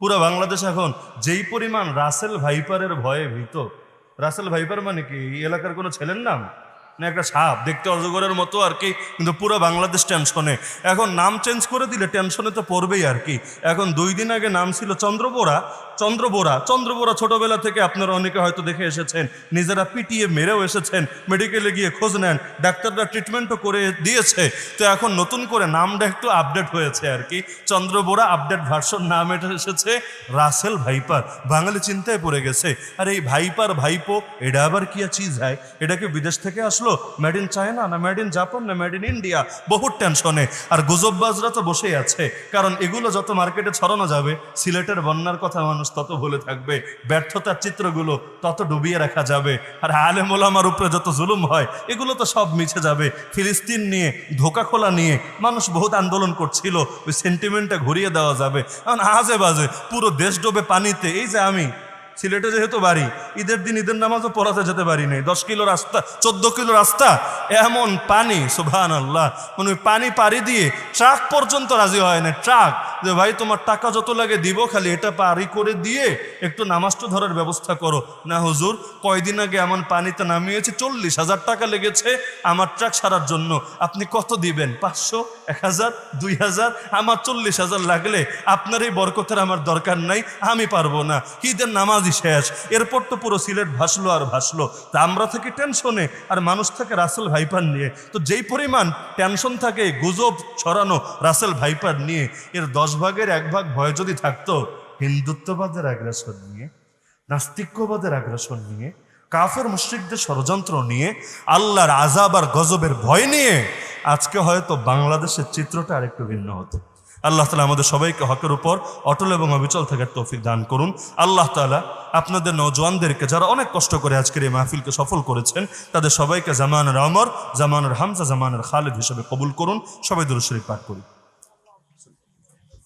পুরো বাংলাদেশ এখন যেই পরিমাণ রাসেল ভাইপারের ভয়ে ভীত। রাসেল ভাইপার মানে কি এই এলাকার কোনো ছেলের নাম না, একটা সাপ দেখতে অজগরের মতো আর কি, কিন্তু পুরো বাংলাদেশ টেনশনে। এখন নাম চেঞ্জ করে দিলে টেনশনে তো পড়বেই আর কি। এখন 2 দিন আগে নাম ছিল চন্দ্রবোরা। চন্দ্রবোরা ছোটবেলা থেকে আপনারা অনেকে হয়তো দেখে এসেছেন, নিজেরা পিটিয়ে মেরেও এসেছেন, মেডিকেলে গিয়ে খোঁজ নেন, ডাক্তাররা ট্রিটমেন্টও করে দিয়েছে। তো এখন নতুন করে নামটা একটু আপডেট হয়েছে আর কি, চন্দ্রবোরা আপডেট ভার্সন নাম এটা এসেছে রাসেল ভাইপার। বাঙালি চিন্তায় পড়ে গেছে, আর এই ভাইপার ভাইপো এটা আবার কি চিজ হয়? এটা কি বিদেশ থেকে আসলো? মেড ইন চায়না না মেড ইন জাপান না মেড ইন ইন্ডিয়া? বহু টেনশনে। আর গুজববাজরা তো বসেই আছে, কারণ এগুলো যত মার্কেটে ছড়ানো যাবে, সিলেটের বন্যার কথা মানুষ তত ভুলে থাকবে, ব্যর্থতার চিত্রগুলো তত ডুবিয়ে রাখা যাবে, আর আলেম ওলামার উপরে যত জুলুম হয় এগুলো তো সব মিছে যাবে। ফিলিস্তিন নিয়ে ধোকা খোলা নিয়ে মানুষ বহুত আন্দোলন করছিল, ওই সেন্টিমেন্টটা ঘুরিয়ে দেওয়া যাবে। কারণ আজে বাজে পুরো দেশ ডোবে পানিতে। এই যে আমি সিলেটে যেহেতু বাড়ি, ঈদের দিন ঈদের নামাজও পড়াতে যেতে পারি নাই, 10 কিলো রাস্তা 14 কিলো রাস্তা, এমন পানি সুবহানাল্লাহ। মানে পানি পাড়ি দিয়ে ট্রাক পর্যন্ত রাজি হয় না। ট্রাক যে ভাই তোমার টাকা যত লাগে দিব, খালি এটা পারি করে দিয়ে একটু নামাজটা ধরার ব্যবস্থা করো। না হুজুর, কয়দিন আগে এমন পানিতে নামিয়েছে 40,000 টাকা লেগেছে আমার ট্রাক সারার জন্য, আপনি কত দিবেন? 500, 1000, 2000? আমার 40,000 লাগলে আপনার এই বরকতের আমার দরকার নাই, আমি পারবো না। ঈদের নামাজই শেষ, এরপর তো পুরো সিলেট ভাসলো আর ভাসলো। তা আমরা থেকে টেনশনে, আর মানুষ থাকে রাসেল ভাইপার নিয়ে। তো যেই পরিমাণ টেনশন থাকে গুজব ছড়ানো রাসেল ভাইপার নিয়ে, এর 10 ভাগের 1 ভাগ ভয় যদি থাকতো হিন্দুত্ববাদের আগ্রাসন নিয়ে, নাস্তিক্যবাদের আগ্রাসন নিয়ে, কাফের মুশরিকদের ষড়যন্ত্র নিয়ে, আল্লাহর আযাব আর গজবের ভয় নিয়ে, আজকে হয়তো বাংলাদেশের চিত্রটা আরেকটু ভিন্ন হতো। আল্লাহ তাআলা আমাদের সবাইকে হকের উপর অটল এবং অবিচল থাকার তৌফিক দান করুন। আল্লাহ তাআলা আপনাদের নওজওয়ানদেরকে, যারা অনেক কষ্ট করে আজকের এই মাহফিলকে সফল করেছেন, তাদের সবাইকে জামানের ওমর, জামানের হামজা, জামানের খালিদ হিসেবে কবুল করুন। সবাই দুরূদ শরীফ পাঠ করি।